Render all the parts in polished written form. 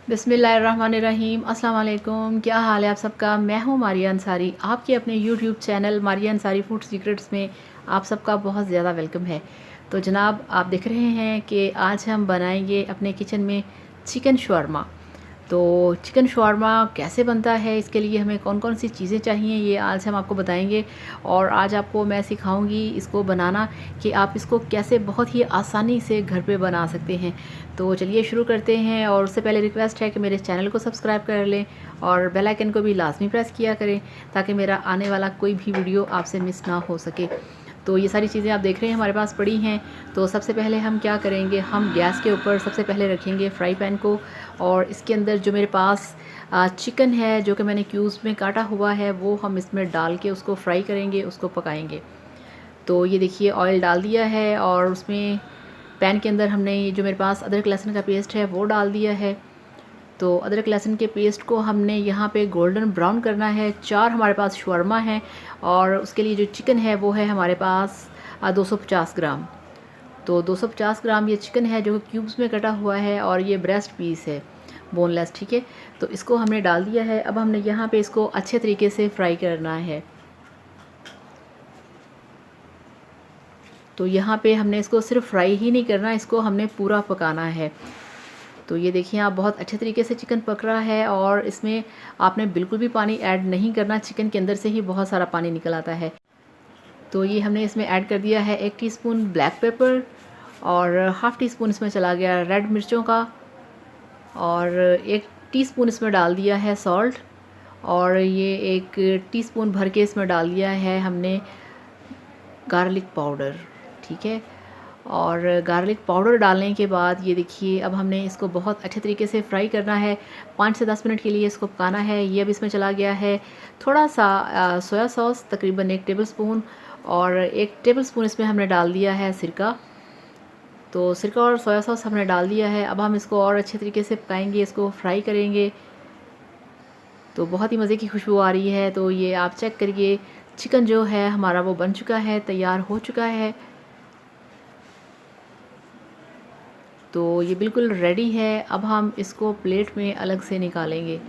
बिस्मिल्लाहिर्रहमानिर्रहीम। अस्सलाम वालेकुम। क्या हाल है आप सबका। मैं हूँ मारिया अंसारी, आपके अपने YouTube channel Maria Ansari food secrets में आप सबका बहुत ज़्यादा वेलकम है। तो जनाब, आप देख रहे हैं कि आज हम बनाएंगे अपने किचन में चिकन शवरमा। तो चिकन शवरमा कैसे बनता है, इसके लिए हमें कौन कौन सी चीज़ें चाहिए, ये आज हम आपको बताएंगे। और आज आपको मैं सिखाऊंगी इसको बनाना कि आप इसको कैसे बहुत ही आसानी से घर पे बना सकते हैं। तो चलिए शुरू करते हैं। और उससे पहले रिक्वेस्ट है कि मेरे चैनल को सब्सक्राइब कर लें और बेल आइकन को भी लाजमी प्रेस किया करें ताकि मेरा आने वाला कोई भी वीडियो आपसे मिस ना हो सके। तो ये सारी चीज़ें आप देख रहे हैं हमारे पास पड़ी हैं। तो सबसे पहले हम क्या करेंगे, हम गैस के ऊपर सबसे पहले रखेंगे फ्राई पैन को। और इसके अंदर जो मेरे पास चिकन है, जो कि मैंने क्यूब्स में काटा हुआ है, वो हम इसमें डाल के उसको फ्राई करेंगे, उसको पकाएंगे। तो ये देखिए ऑयल डाल दिया है और उसमें पैन के अंदर हमने ये जो मेरे पास अदरक लहसुन का पेस्ट है वो डाल दिया है। तो अदरक लहसुन के पेस्ट को हमने यहाँ पे गोल्डन ब्राउन करना है। 4 हमारे पास शवरमा है और उसके लिए जो चिकन है वो है हमारे पास 250 ग्राम। तो 250 ग्राम ये चिकन है जो क्यूब्स में कटा हुआ है और ये ब्रेस्ट पीस है, बोनलेस, ठीक है। तो इसको हमने डाल दिया है। अब हमने यहाँ पे इसको अच्छे तरीके से फ्राई करना है। तो यहाँ पे हमने इसको सिर्फ फ्राई ही नहीं करना, इसको हमने पूरा पकाना है। तो ये देखिए आप, बहुत अच्छे तरीके से चिकन पक रहा है और इसमें आपने बिल्कुल भी पानी ऐड नहीं करना, चिकन के अंदर से ही बहुत सारा पानी निकल आता है। तो ये हमने इसमें ऐड कर दिया है 1 टीस्पून ब्लैक पेपर और हाफ़ टी स्पून इसमें चला गया रेड मिर्चों का, और 1 टीस्पून इसमें डाल दिया है सॉल्ट, और ये 1 टीस्पून भर के इसमें डाल दिया है हमने गार्लिक पाउडर, ठीक है। और गार्लिक पाउडर डालने के बाद ये देखिए अब हमने इसको बहुत अच्छे तरीके से फ्राई करना है। 5 से 10 मिनट के लिए इसको पकाना है। ये अब इसमें चला गया है थोड़ा सा सोया सॉस, तकरीबन 1 टेबलस्पून, और 1 टेबलस्पून इसमें हमने डाल दिया है सिरका। तो सिरका और सोया सॉस हमने डाल दिया है। अब हम इसको और अच्छे तरीके से पकाएंगे, इसको फ्राई करेंगे। तो बहुत ही मज़े की खुशबू आ रही है। तो ये आप चेक करिए, चिकन जो है हमारा वो बन चुका है, तैयार हो चुका है। तो ये बिल्कुल रेडी है। अब हम इसको प्लेट में अलग से निकालेंगे।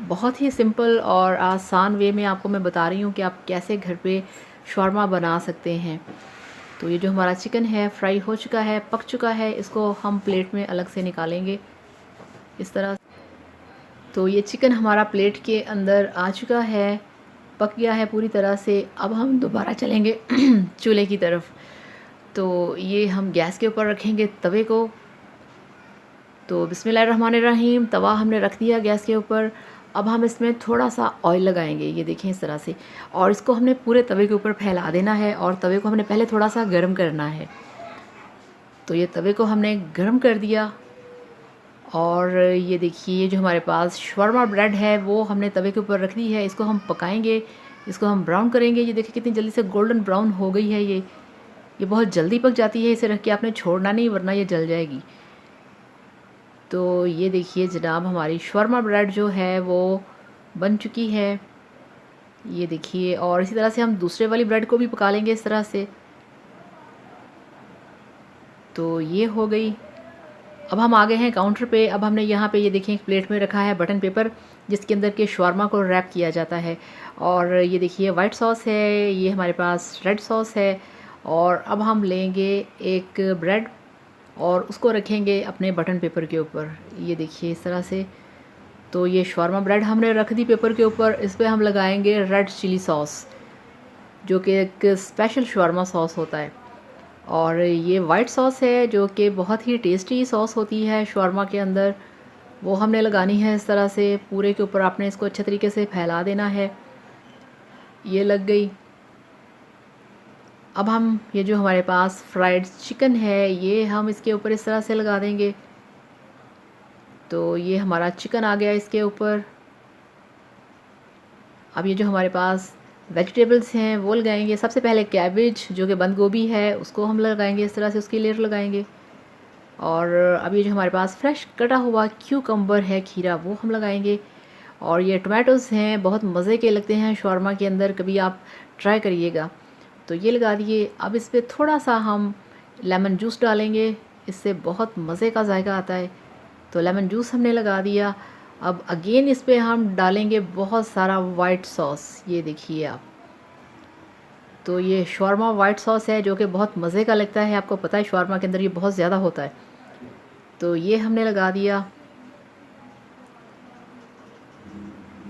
बहुत ही सिंपल और आसान वे में आपको मैं बता रही हूँ कि आप कैसे घर पे शौरमा बना सकते हैं। तो ये जो हमारा चिकन है फ्राई हो चुका है, पक चुका है, इसको हम प्लेट में अलग से निकालेंगे इस तरह। तो ये चिकन हमारा प्लेट के अंदर आ चुका है, पक गया है पूरी तरह से। अब हम दोबारा चलेंगे चूल्हे की तरफ। तो ये हम गैस के ऊपर रखेंगे तवे को। तो बिस्मिल्लाहिर्रहमानिर्रहीम, तवा हमने रख दिया गैस के ऊपर। अब हम इसमें थोड़ा सा ऑयल लगाएंगे, ये देखें इस तरह से, और इसको हमने पूरे तवे के ऊपर फैला देना है। और तवे को हमने पहले थोड़ा सा गर्म करना है। तो ये तवे को हमने गर्म कर दिया। और ये देखिए जो हमारे पास शवरमा ब्रेड है वो हमने तवे के ऊपर रख दी है। इसको हम पकाएंगे, इसको हम ब्राउन करेंगे। ये देखिए कितनी जल्दी से गोल्डन ब्राउन हो गई है। ये बहुत जल्दी पक जाती है, इसे रख के आपने छोड़ना नहीं वरना ये जल जाएगी। तो ये देखिए जनाब, हमारी शवरमा ब्रेड जो है वो बन चुकी है, ये देखिए। और इसी तरह से हम दूसरे वाली ब्रेड को भी पका लेंगे इस तरह से। तो ये हो गई। अब हम आ गए हैं काउंटर पे। अब हमने यहाँ पे ये देखिए एक प्लेट में रखा है बटन पेपर, जिसके अंदर के शवरमा को रैप किया जाता है। और ये देखिए वाइट सॉस है, ये हमारे पास रेड सॉस है। और अब हम लेंगे एक ब्रेड और उसको रखेंगे अपने बटन पेपर के ऊपर, ये देखिए इस तरह से। तो ये शवरमा ब्रेड हमने रख दी पेपर के ऊपर। इस पर हम लगाएंगे रेड चिली सॉस, जो कि एक स्पेशल शवरमा सॉस होता है। और ये वाइट सॉस है जो कि बहुत ही टेस्टी सॉस होती है शवरमा के अंदर, वो हमने लगानी है इस तरह से पूरे के ऊपर। आपने इसको अच्छे तरीके से फैला देना है। ये लग गई। अब हम ये जो हमारे पास फ्राइड चिकन है ये हम इसके ऊपर इस तरह से लगा देंगे। तो ये हमारा चिकन आ गया इसके ऊपर। अब ये जो हमारे पास वेजिटेबल्स हैं वो लगाएंगे। सबसे पहले कैबेज, जो कि बंद गोभी है, उसको हम लगाएंगे इस तरह से, उसकी लेयर लगाएंगे। और अब ये जो हमारे पास फ्रेश कटा हुआ क्यूकम्बर है, खीरा, वो हम लगाएंगे। और ये टमाटोज़ हैं, बहुत मज़े के लगते हैं शौरमा के अंदर, कभी आप ट्राई करिएगा। तो ये लगा दिए। अब इस पर थोड़ा सा हम लेमन जूस डालेंगे इससे बहुत मज़े का जायका आता है। तो लेमन जूस हमने लगा दिया। अब अगेन इस पे हम डालेंगे बहुत सारा वाइट सॉस, ये देखिए आप। तो ये शॉर्मा वाइट सॉस है जो कि बहुत मज़े का लगता है, आपको पता है शॉर्मा के अंदर ये बहुत ज़्यादा होता है। तो ये हमने लगा दिया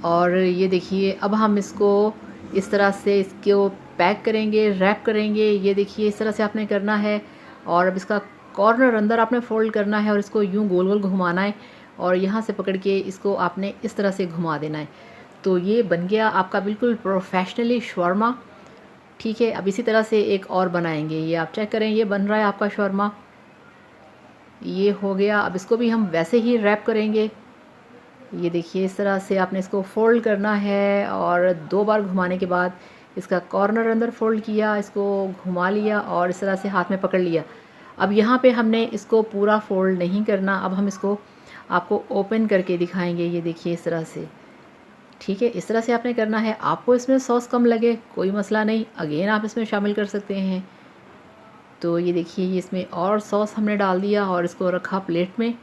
और ये देखिए अब हम इसको इस तरह से इसको पैक करेंगे, रैप करेंगे। ये देखिए इस तरह से आपने करना है और अब इसका कॉर्नर अंदर आपने फ़ोल्ड करना है और इसको यूँ गोल-गोल घुमाना है और यहाँ से पकड़ के इसको आपने इस तरह से घुमा देना है। तो ये बन गया आपका बिल्कुल प्रोफेशनली शॉर्मा। ठीक है, अब इसी तरह से एक और बनाएंगे। ये आप चेक करें, ये बन रहा है आपका शॉर्मा। ये हो गया। अब इसको भी हम वैसे ही रैप करेंगे। ये देखिए इस तरह से आपने इसको फ़ोल्ड करना है और 2 बार घुमाने के बाद इसका कॉर्नर अंदर फ़ोल्ड किया, इसको घुमा लिया और इस तरह से हाथ में पकड़ लिया। अब यहाँ पे हमने इसको पूरा फ़ोल्ड नहीं करना, अब हम इसको आपको ओपन करके दिखाएंगे। ये देखिए इस तरह से, ठीक है, इस तरह से आपने करना है। आपको इसमें सॉस कम लगे कोई मसला नहीं, अगेन आप इसमें शामिल कर सकते हैं। तो ये देखिए ये इसमें और सॉस हमने डाल दिया और इसको रखा प्लेट में।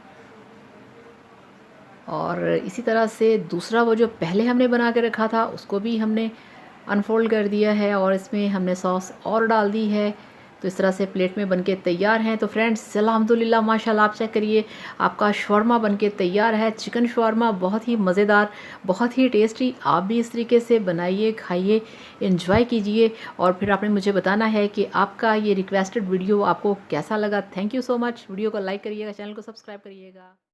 और इसी तरह से दूसरा वो जो पहले हमने बना के रखा था उसको भी हमने अनफोल्ड कर दिया है और इसमें हमने सॉस और डाल दी है। तो इस तरह से प्लेट में बनके तैयार हैं। तो फ्रेंड्स अल्हम्दुलिल्लाह माशाल्लाह आप चेक करिए आपका शौरमा बनके तैयार है। चिकन शौरमा बहुत ही मज़ेदार, बहुत ही टेस्टी। आप भी इस तरीके से बनाइए, खाइए, एंजॉय कीजिए और फिर आपने मुझे बताना है कि आपका ये रिक्वेस्टेड वीडियो आपको कैसा लगा। Thank you so much. Video को लाइक करिएगा, चैनल को सब्सक्राइब करिएगा।